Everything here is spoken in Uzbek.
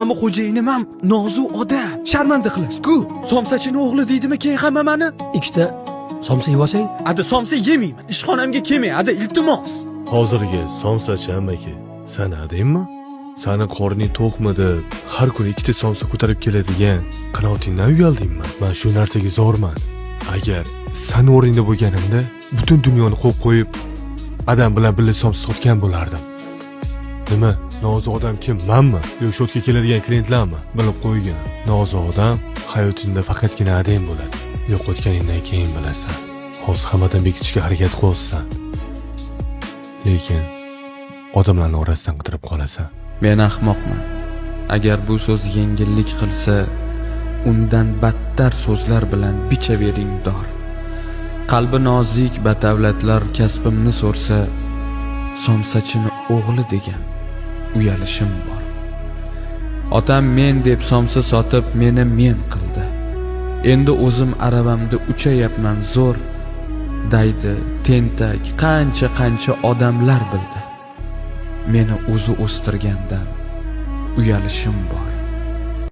Ammo xo'jayinim ham nozu odam. Sharmanda qilasiz-ku. Somsachini o'g'li deydimi keyin hamma meni? Ikkita somsa yeyolsang, Ada somsa yemayman. Ishxonamga kelmang. Ada iltimos. Hozirgi somsachi amaki, san adaymi? Sani qorning to'qmi deb har kuni ikkita somsa ko'tarib keladigan qanotingdan uyaldingmi? Men shu narsaga zo'rman. Agar san o'rningda bo'lganimda butun dunyoni qo'yib adam bilan birga somsa sotgan bo'lardim. Nima? Nozi odam kim? Menmi? Yo shotga keladigan klientlarmi? Bilib qo'ygan. Nozi odam hayotingda faqatgina adang bo'ladi. Yo'qotganingdan keyin bilasan. Hozir hammadan bekitishga harakat qilasan. Lekin odamlarning orasidan qidirib qolasan. Men ahmoqman. Agar bu so'z yengillik qilsa, undan battar so'zlar bilan bichavering dor. Qalbi nozik batavlatlar kasbimni so'rsa, somsachini o'g'li degan uyalishim bor. Otam men deb somsa sotib meni men qildi. Endi o'zim aravamda uchayapman zo'r. Daydi, tentak, qancha odamlar bildi. Meni o'zi o'stirgandan uyalishim bor.